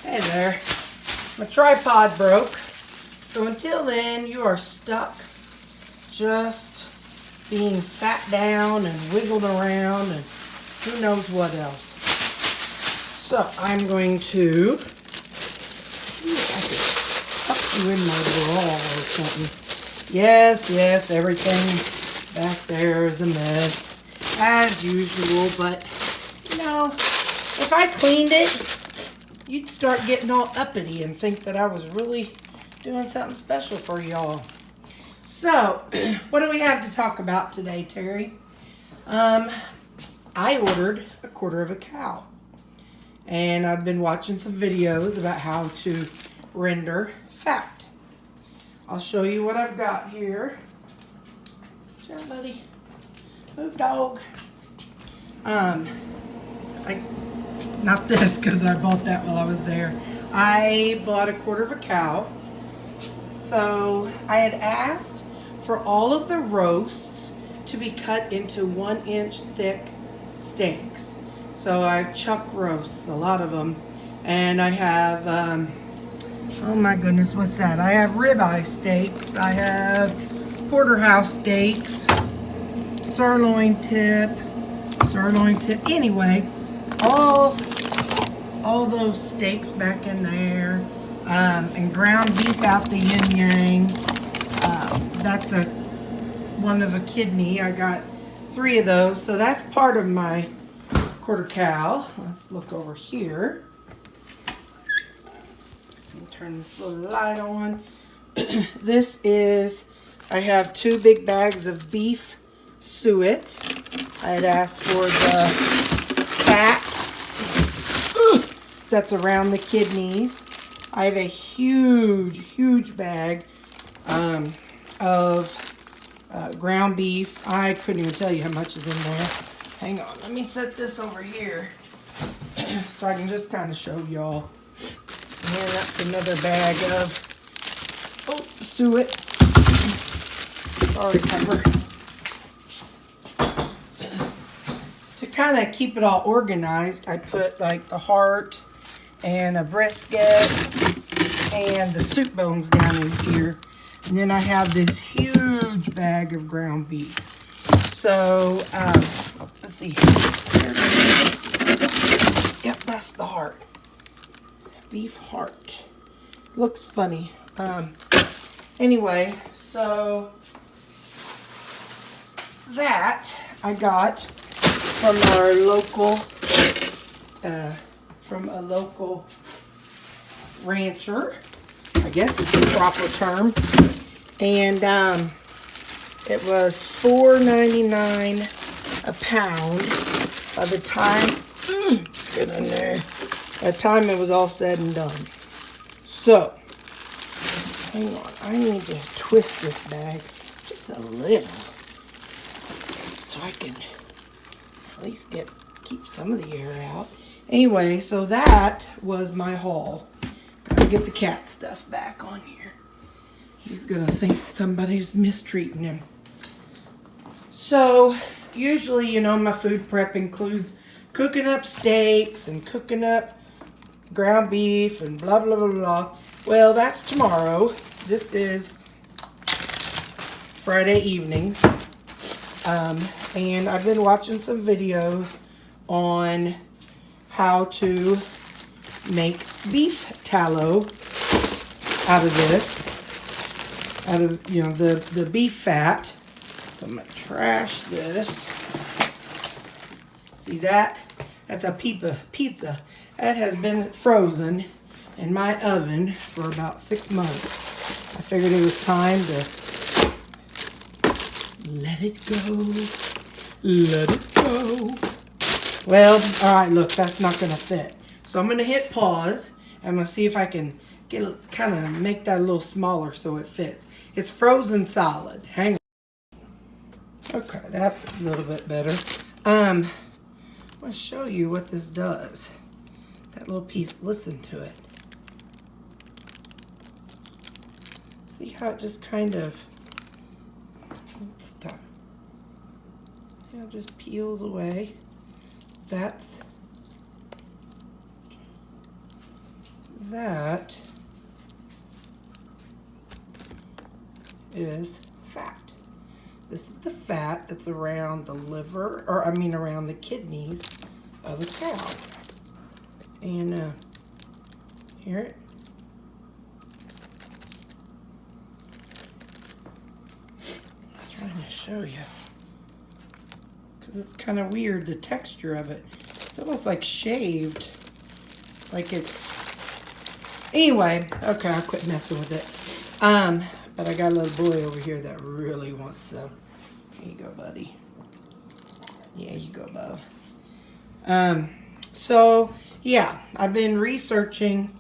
Hey there. My tripod broke. So until then, you are stuck just being sat down and wiggled around and who knows what else. So I'm going to tuck you in my bra or something. Yes, everything back there is a mess as usual, but you know, if I cleaned it, you'd start getting all uppity and think that I was really doing something special for y'all. So, what do we have to talk about today, Terry? I ordered a quarter of a cow. And I've been watching some videos about how to render fat. I'll show you what I've got here. Ciao, buddy. Move, dog. Not this, because I bought that while I was there. I bought a quarter of a cow. So I had asked for all of the roasts to be cut into 1-inch thick steaks. So I've chuck roasts, a lot of them. And I have, oh my goodness, what's that? I have ribeye steaks. I have porterhouse steaks, sirloin tip. Anyway, all those steaks back in there, and ground beef out the yin yang. That's one of a kidney. I got 3 of those, so that's part of my quarter cow. Let's look over here. Let me turn this little light on. This is, I have 2 big bags of beef suet. I had asked for the fat that's around the kidneys. I have a huge bag of ground beef. I couldn't even tell you how much is in there. Hang on, let me set this over here so I can just kind of show y'all. And that's another bag of suet. Sorry, Pepper. To kind of keep it all organized, I put like the heart and a brisket and the soup bones down in here. And then I have this huge bag of ground beef. So, let's see. Yep, that's the heart. Beef heart. Looks funny. Anyway, so that I got from our local, from a local rancher. I guess it's the proper term. And it was $4.99 a pound. By the time, get in there. By the time it was all said and done. So, hang on. I need to twist this bag just a little, so I can at least keep some of the air out. Anyway, so that was my haul. Gotta get the cat stuff back on here. He's gonna think somebody's mistreating him. So, usually, you know, my food prep includes cooking up steaks and cooking up ground beef and blah, blah, blah, blah. Well, that's tomorrow. This is Friday evening. And I've been watching some videos on how to make beef tallow out of this, out of, you know, the beef fat. So I'm going to trash this. See that? That's a pizza. That has been frozen in my oven for about 6 months. I figured it was time to let it go. Let it go. Well, all right, look, that's not going to fit. So I'm going to hit pause. I'm going to see if I can kind of make that a little smaller so it fits. It's frozen solid. Hang on. Okay, that's a little bit better. I want to show you what this does. That little piece, listen to it. See how it just kind of, stop. See how it just peels that is fat. This is the fat that's around the liver, or I mean around the kidneys of a cow. And hear it? I'm trying to show you. Because it's kind of weird, the texture of it. It's almost like shaved. Like it's... Anyway, okay, I'll quit messing with it. But I got a little boy over here that really wants some. Here you go, buddy. Yeah, you go, bub. So, yeah, I've been researching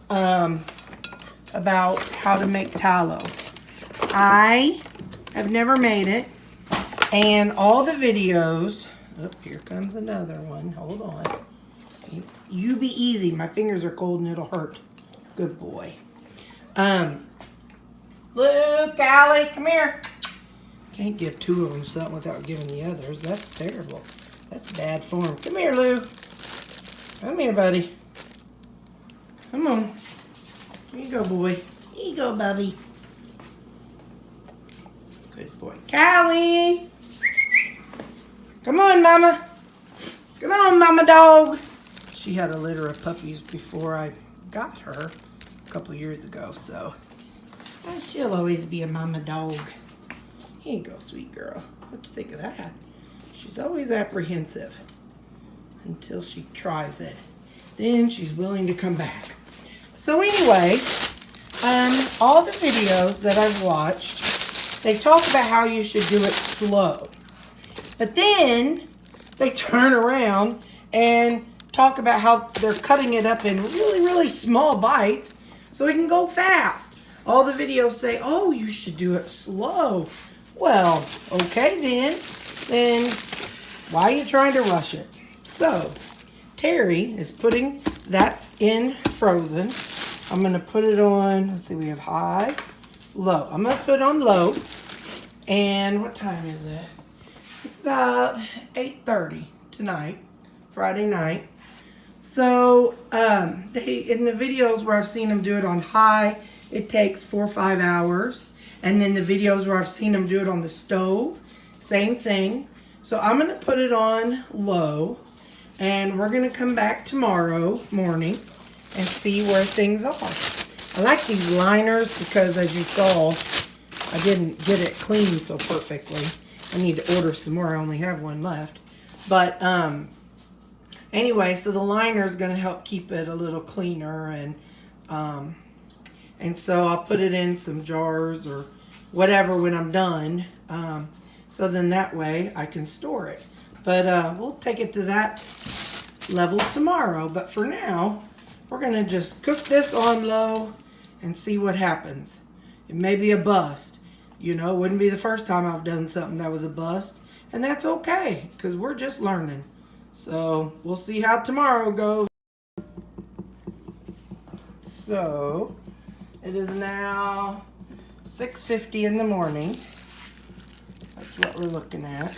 about how to make tallow. I have never made it, and all the videos... Oh, here comes another one. Hold on. You be easy. My fingers are cold and it'll hurt. Good boy. Luke, Allie, come here. Can't give two of them something without giving the others. That's terrible. That's bad form. Come here, Lou. Come here, buddy. Come on. Here you go, boy. Here you go, Bubby. Good boy. Callie. Come on, Mama. Come on, Mama dog. She had a litter of puppies before I got her a couple years ago, so she'll always be a mama dog. Here you go, sweet girl. What you think of that? She's always apprehensive until she tries it. Then she's willing to come back. So anyway, all the videos that I've watched, they talk about how you should do it slow. But then they turn around and talk about how they're cutting it up in really, really small bites so it can go fast. All the videos say, oh, you should do it slow. Well, okay then why are you trying to rush it? So, Terry is putting that in frozen. I'm going to put it on, let's see, we have high, low. I'm going to put it on low. And what time is it? It's about 8:30 tonight, Friday night. So, in the videos where I've seen them do it on high, it takes 4 or 5 hours. And then the videos where I've seen them do it on the stove, same thing. So I'm going to put it on low. And we're going to come back tomorrow morning and see where things are. I like these liners because, as you saw, I didn't get it cleaned so perfectly. I need to order some more. I only have one left. But anyway, so the liner is going to help keep it a little cleaner. And so I'll put it in some jars or whatever when I'm done. So then that way I can store it. But we'll take it to that level tomorrow. But for now, we're going to just cook this on low and see what happens. It may be a bust. You know, it wouldn't be the first time I've done something that was a bust. And that's okay, because we're just learning. So we'll see how tomorrow goes. So it is now 6:50 in the morning. That's what we're looking at.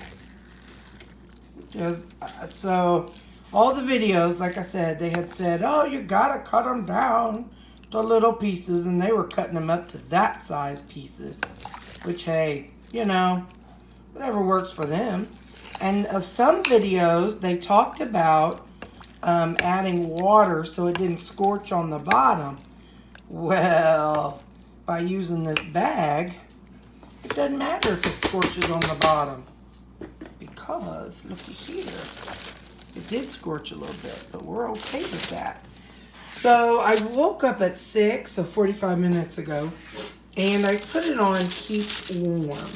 So all the videos, like I said, they had said, oh, you gotta cut them down to little pieces, and they were cutting them up to that size pieces, which, hey, you know, whatever works for them. And of some videos, they talked about adding water so it didn't scorch on the bottom. Well, by using this bag, it doesn't matter if it scorches on the bottom, because looky here, it did scorch a little bit, but we're okay with that. So I woke up at 6, so 45 minutes ago, and I put it on keep warm.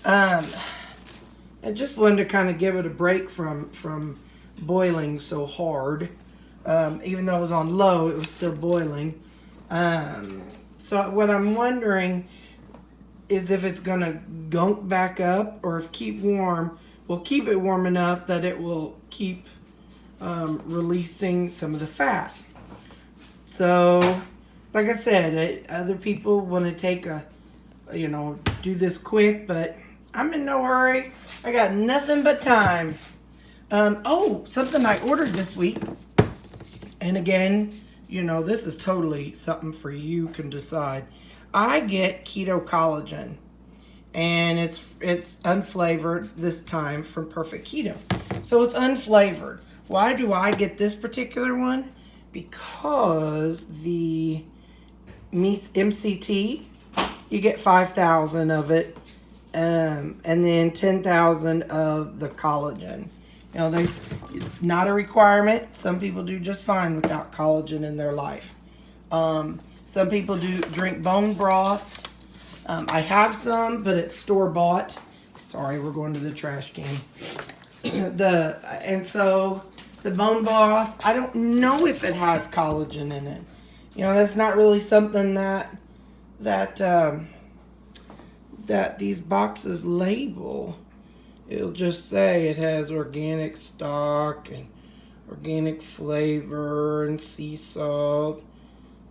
I just wanted to kind of give it a break from boiling so hard. Even though it was on low, it was still boiling. So what I'm wondering is if it's going to gunk back up, or if keep warm will keep it warm enough that it will keep releasing some of the fat. So, like I said, other people want to take do this quick, but I'm in no hurry. I got nothing but time. Oh, something I ordered this week. And again, you know, this is totally something for you can decide. I get keto collagen, and it's unflavored this time from Perfect Keto. So it's unflavored. Why do I get this particular one? Because the MCT, you get 5,000 of it, and then 10,000 of the collagen. You know, there's not a requirement. Some people do just fine without collagen in their life. Some people do drink bone broth. I have some, but it's store-bought. Sorry, we're going to the trash can. And so the bone broth, I don't know if it has collagen in it. You know, that's not really something that these boxes label. It'll just say it has organic stock and organic flavor and sea salt.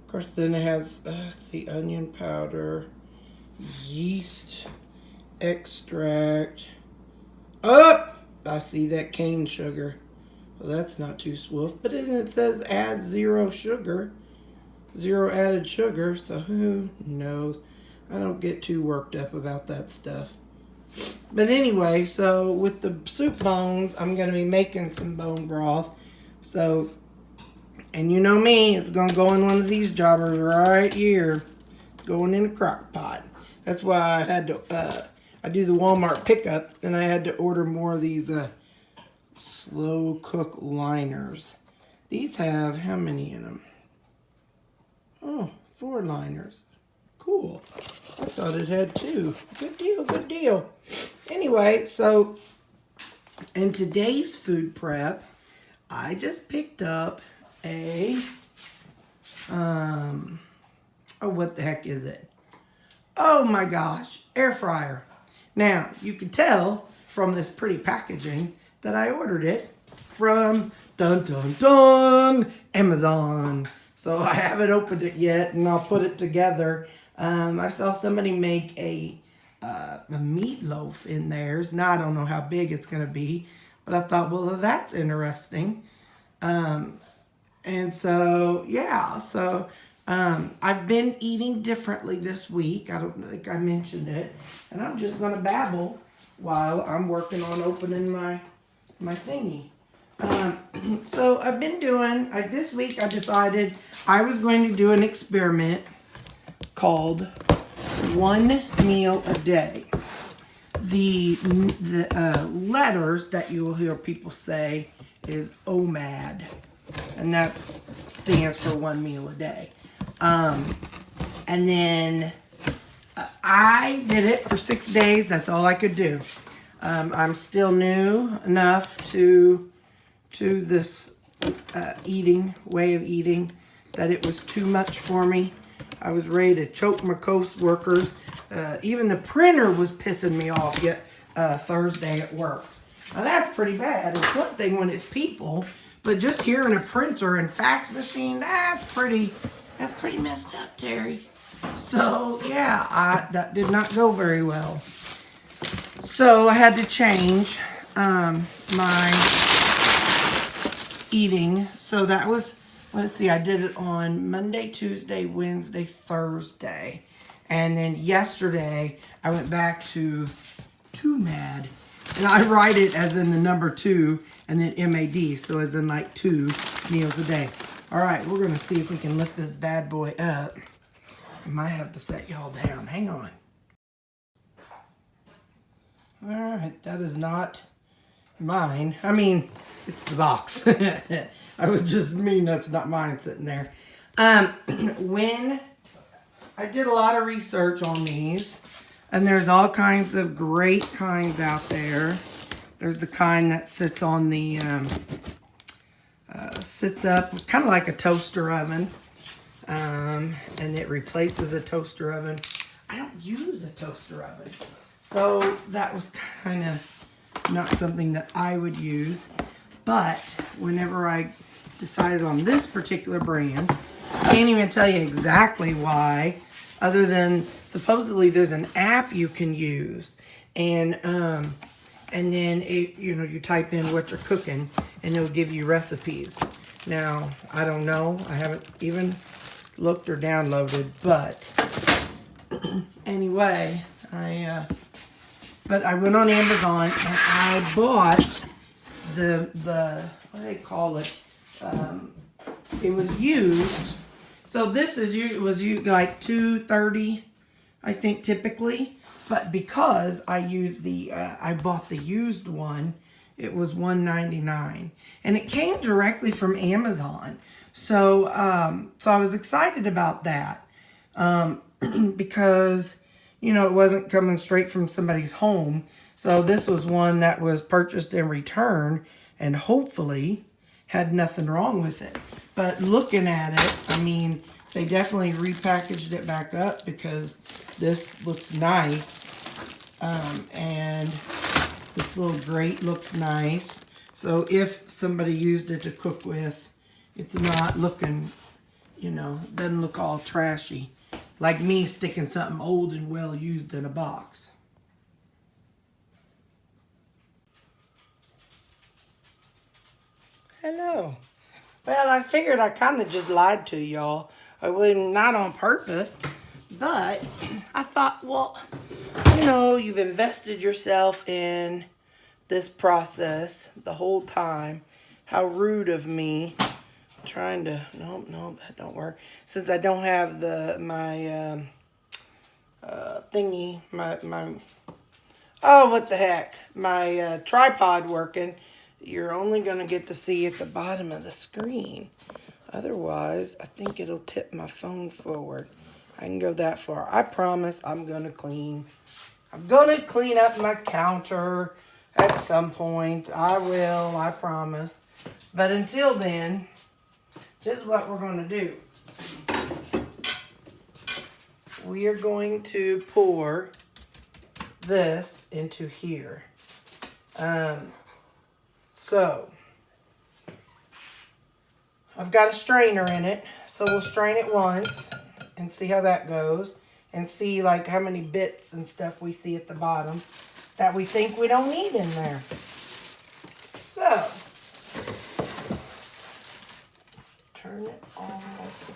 Of course, then it has, let's see, onion powder, yeast extract. Oh, I see that cane sugar. Well, that's not too swift. But then it says add zero sugar. Zero added sugar. So who knows? I don't get too worked up about that stuff. But anyway, so with the soup bones, I'm going to be making some bone broth. So, and you know me, it's going to go in one of these jobbers right here. It's going in a crock pot. That's why I had to, I do the Walmart pickup, and I had to order more of these slow cook liners. These have, how many in them? Oh, 4 liners. Cool. I thought it had 2. Good deal, good deal. Anyway, so in today's food prep, I just picked up a, oh, what the heck is it? Oh my gosh, air fryer. Now, you can tell from this pretty packaging that I ordered it from, dun dun dun, Amazon. So I haven't opened it yet, and I'll put it together. I saw somebody make a meatloaf in theirs. Now, I don't know how big it's going to be, but I thought, well, that's interesting. And so, yeah, so I've been eating differently this week. I don't think I mentioned it. And I'm just going to babble while I'm working on opening my thingy. So I've been doing, this week I decided I was going to do an experiment called 1 meal a day. The letters that you will hear people say is OMAD, and that stands for 1 meal a day. And then I did it for 6 days. That's all I could do. I'm still new enough to this way of eating that it was too much for me. I was ready to choke my coworkers. Even the printer was pissing me off yet Thursday at work. Now that's pretty bad. It's one thing when it's people, but just hearing a printer and fax machine, that's pretty messed up, Terry. So yeah, that did not go very well. So I had to change my eating. So that was, let's see, I did it on Monday, Tuesday, Wednesday, Thursday. And then yesterday, I went back to 2MAD. And I write it as in the number 2 and then MAD. So as in like 2 meals a day. All right, we're going to see if we can lift this bad boy up. I might have to set y'all down. Hang on. All right, that is not mine. I mean, it's the box. I was just mean that's not mine sitting there. When I did a lot of research on these, and there's all kinds of great kinds out there. There's the kind that sits on the, sits up kind of like a toaster oven, and it replaces a toaster oven. I don't use a toaster oven, so that was kind of not something that I would use. But whenever I decided on this particular brand, I can't even tell you exactly why, other than supposedly there's an app you can use, and then it, you type in what you're cooking, and it'll give you recipes. Now, I don't know. I haven't even looked or downloaded, but anyway, but I went on Amazon and I bought the what do they call it? It was used. So this was used like $2.30, I think typically. But because I used I bought the used one, it was $1.99, and it came directly from Amazon. So so I was excited about that because it wasn't coming straight from somebody's home. So this was one that was purchased and returned, and hopefully had nothing wrong with it. But looking at it, I mean, they definitely repackaged it back up because this looks nice. And this little grate looks nice. So if somebody used it to cook with, it's not looking, doesn't look all trashy. Like me sticking something old and well used in a box. Hello. Well, I figured I kind of just lied to y'all. I wouldn't, not on purpose, but I thought, well, you've invested yourself in this process the whole time. How rude of me. Trying to, no, that don't work. Since I don't have my thingy, oh, what the heck, my tripod working, you're only going to get to see at the bottom of the screen. Otherwise, I think it'll tip my phone forward. I can go that far. I promise I'm going to clean. I'm going to clean up my counter at some point. I will, I promise. But until then, this is what we're going to do. We are going to pour this into here. So, I've got a strainer in it, so we'll strain it once and see how that goes, and see like how many bits and stuff we see at the bottom that we think we don't need in there. So, turn it off.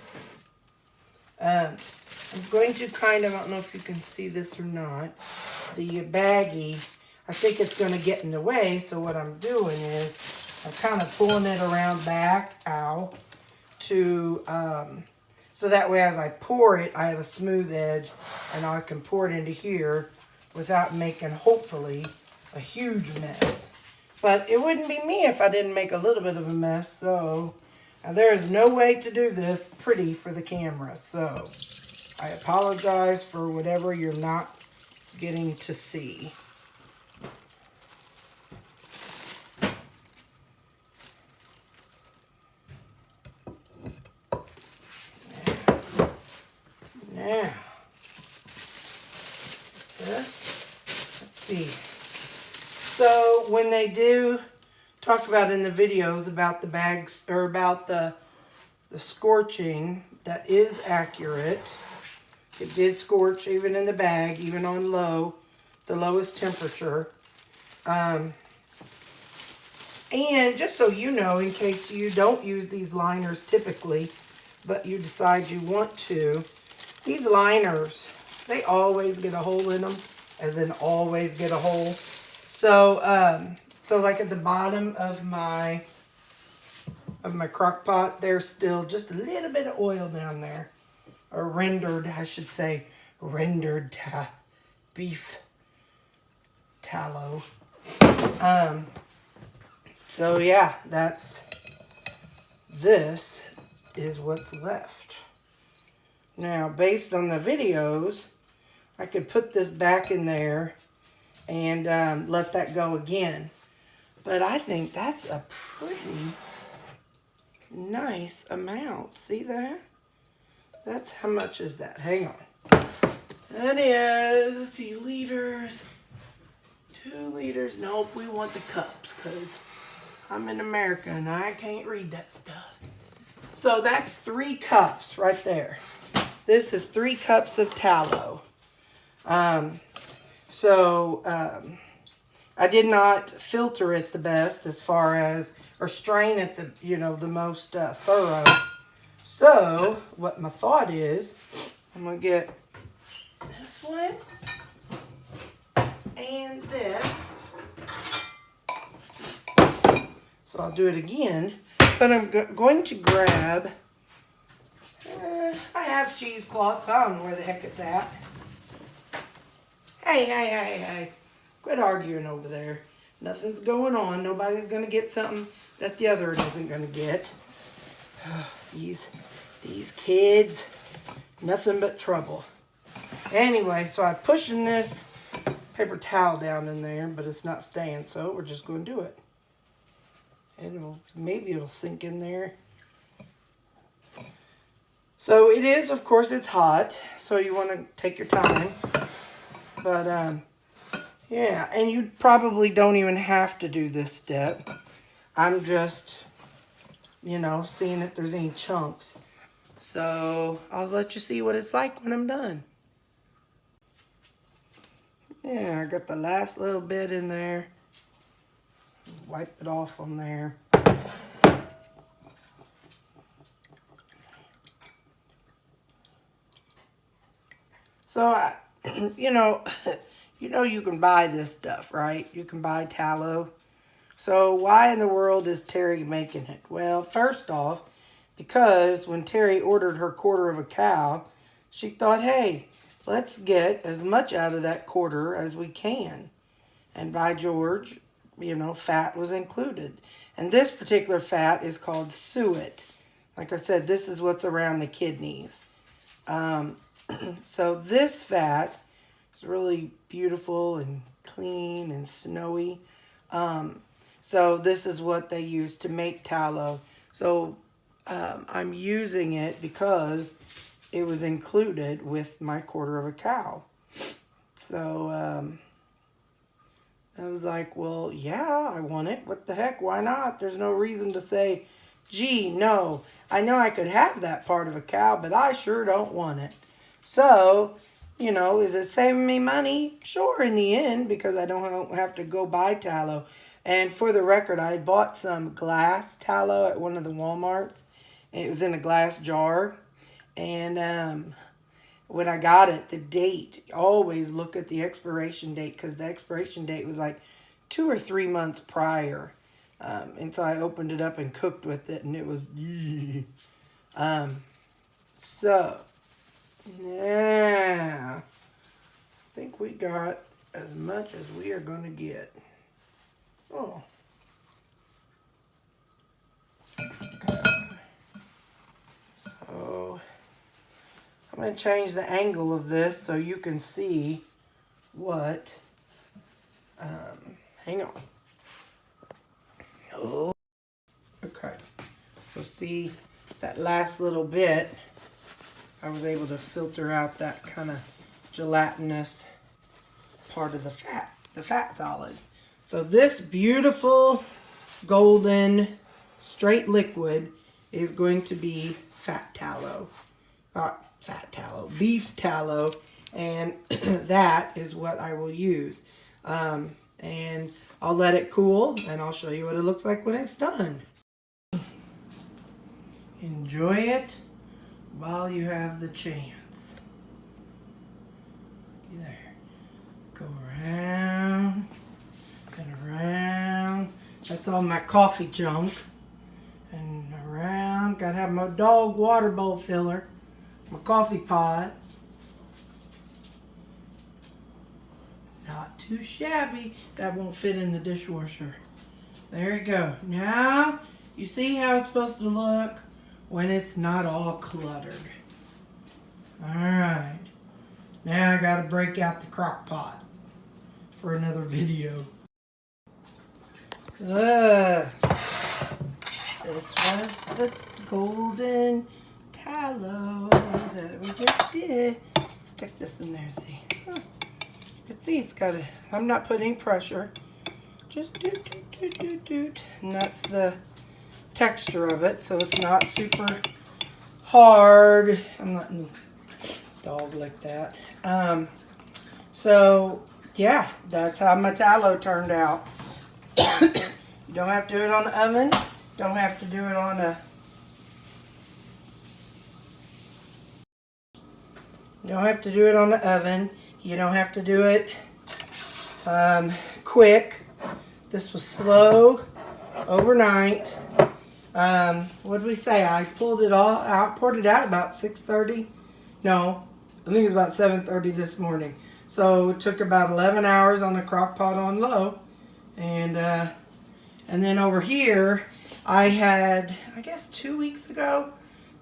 I'm going to kind of, I don't know if you can see this or not, the baggie, I think it's going to get in the way, so what I'm doing is I'm kind of pulling it around back, to, so that way as I pour it, I have a smooth edge, and I can pour it into here without making, hopefully, a huge mess. But it wouldn't be me if I didn't make a little bit of a mess, so there is no way to do this pretty for the camera, so I apologize for whatever you're not getting to see. Now, this, let's see. So when they do talk about in the videos about the bags, or about the scorching, that is accurate. It did scorch even in the bag, even on low, the lowest temperature. And just so you know, in case you don't use these liners typically, but you decide you want to, these liners, they always get a hole in them, as in always get a hole. So, so like at the bottom of my crock pot, there's still just a little bit of oil down there. Or rendered, I should say, rendered beef tallow. So yeah, this is what's left. Now, based on the videos, I could put this back in there and let that go again. But I think that's a pretty nice amount. See that? That's, how much is that? Hang on. That is, let's see, liters. 2 liters. Nope, we want the cups because I'm in America and I can't read that stuff. So that's 3 cups right there. This is 3 cups of tallow. I did not filter it the best as far as, or strain it the, you know, the most thorough. So what my thought is, I'm going to get this one and this. So I'll do it again, but I'm going to grab, I have cheesecloth, I don't know where the heck it's at. Hey, quit arguing over there. Nothing's going on. Nobody's going to get something that the other isn't going to get. These kids, nothing but trouble. Anyway, so I'm pushing this paper towel down in there, but it's not staying, so we're just going to do it. And maybe it'll sink in there. So it is, of course, it's hot, so you want to take your time. But, yeah, and you probably don't even have to do this step. I'm just, you know, seeing if there's any chunks. So I'll let you see what it's like when I'm done. Yeah, I got the last little bit in there. Wipe it off on there. So, you know you can buy this stuff, right? You can buy tallow. So why in the world is Terry making it? Well, first off, because when Terry ordered her quarter of a cow, she thought, hey, let's get as much out of that quarter as we can. And by George, you know, fat was included. And this particular fat is called suet. Like I said, this is what's around the kidneys. So this fat is really beautiful and clean and snowy. So this is what they use to make tallow. So I'm using it because it was included with my quarter of a cow. So I was like, well, yeah, I want it. What the heck? Why not? There's no reason to say, gee, no. I know I could have that part of a cow, but I sure don't want it. So, you know, is it saving me money? Sure, in the end, because I don't have to go buy tallow. And for the record, I bought some glass tallow at one of the Walmarts. It was in a glass jar. And when I got it, the date, always look at the expiration date, because the expiration date was like 2 or 3 months prior. And so I opened it up and cooked with it, and it was, so, now, I think we got as much as we are going to get. Oh. So, I'm going to change the angle of this so you can see what, hang on. Oh. Okay. So see that last little bit, I was able to filter out that kind of gelatinous part of the fat solids. So this beautiful golden straight liquid is going to be fat tallow. Beef tallow, and that is what I will use. And I'll let it cool, and I'll show you what it looks like when it's done. Enjoy it while you have the chance. There. Go around and around. That's all my coffee junk. And around. Gotta have my dog water bowl filler. My coffee pot. Not too shabby. That won't fit in the dishwasher. There you go. Now, you see how it's supposed to look when it's not all cluttered. Alright. Now I gotta break out the crock pot for another video. This was the golden tallow that we just did. Let's stick this in there, see. You can see it's got a, I'm not putting any pressure. Just doot, doot, doot, doot, doot. And that's the texture of it, so it's not super hard. I'm not a dog like that. So, yeah, that's how my tallow turned out. You don't have to do it on the oven. Don't have to do it on a... You don't have to do it on the oven. You don't have to do it quick. This was slow overnight. What did we say? I pulled it all out, poured it out about 6:30. No, I think it was about 7:30 this morning. So it took about 11 hours on the crock pot on low. And then over here, I had, I guess 2 weeks ago,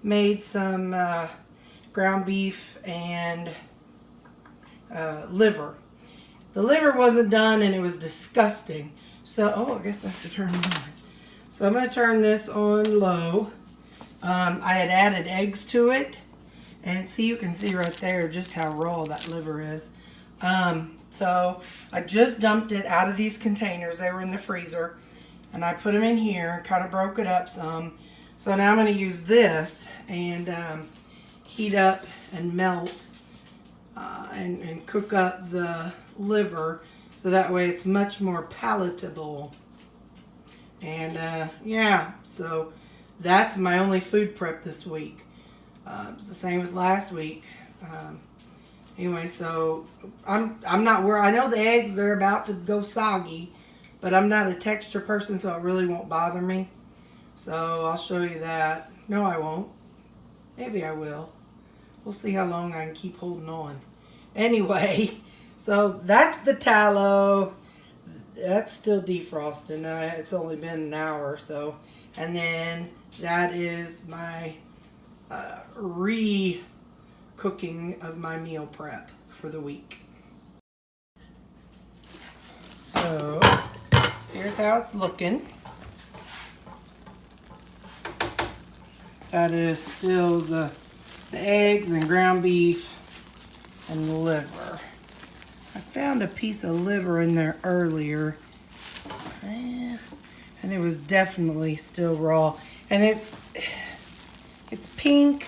made some ground beef and liver. The liver wasn't done and it was disgusting. So, oh, I guess I have to turn it on. So I'm going to turn this on low. I had added eggs to it. And see, you can see right there just how raw that liver is. So I just dumped it out of these containers. They were in the freezer. And I put them in here and kind of broke it up some. So now I'm going to use this and heat up and melt and cook up the liver. So that way it's much more palatable. And yeah, so that's my only food prep this week. It's the same with last week. Anyway, so I'm not worried. I know the eggs, they're about to go soggy, but I'm not a texture person, so it really won't bother me. So I'll show you that. No, I won't. Maybe I will. We'll see how long I can keep holding on. Anyway, so that's the tallow. That's still defrosting. It's only been an hour or so. And then that is my re-cooking of my meal prep for the week. So here's how it's looking. That is still the eggs and ground beef and the liver. I found a piece of liver in there earlier, and it was definitely still raw. And it's pink.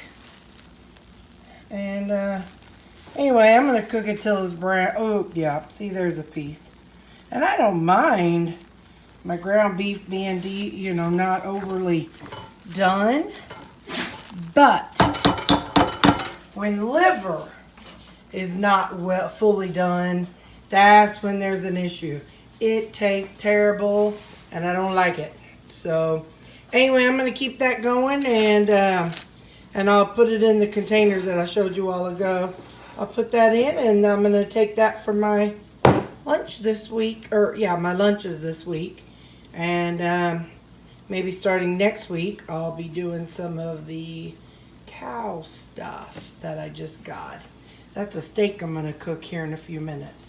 And anyway, I'm gonna cook it till it's brown. Oh yeah, see, there's a piece. And I don't mind my ground beef being, not overly done, but when liver is not fully done, that's when there's an issue. It tastes terrible and I don't like it. So anyway, I'm going to keep that going, and I'll put it in the containers that I showed you all ago. I'll put that in, and I'm going to take that for my lunch this week, or yeah, my lunches this week. And maybe starting next week, I'll be doing some of the cow stuff that I just got. That's a steak I'm going to cook here in a few minutes.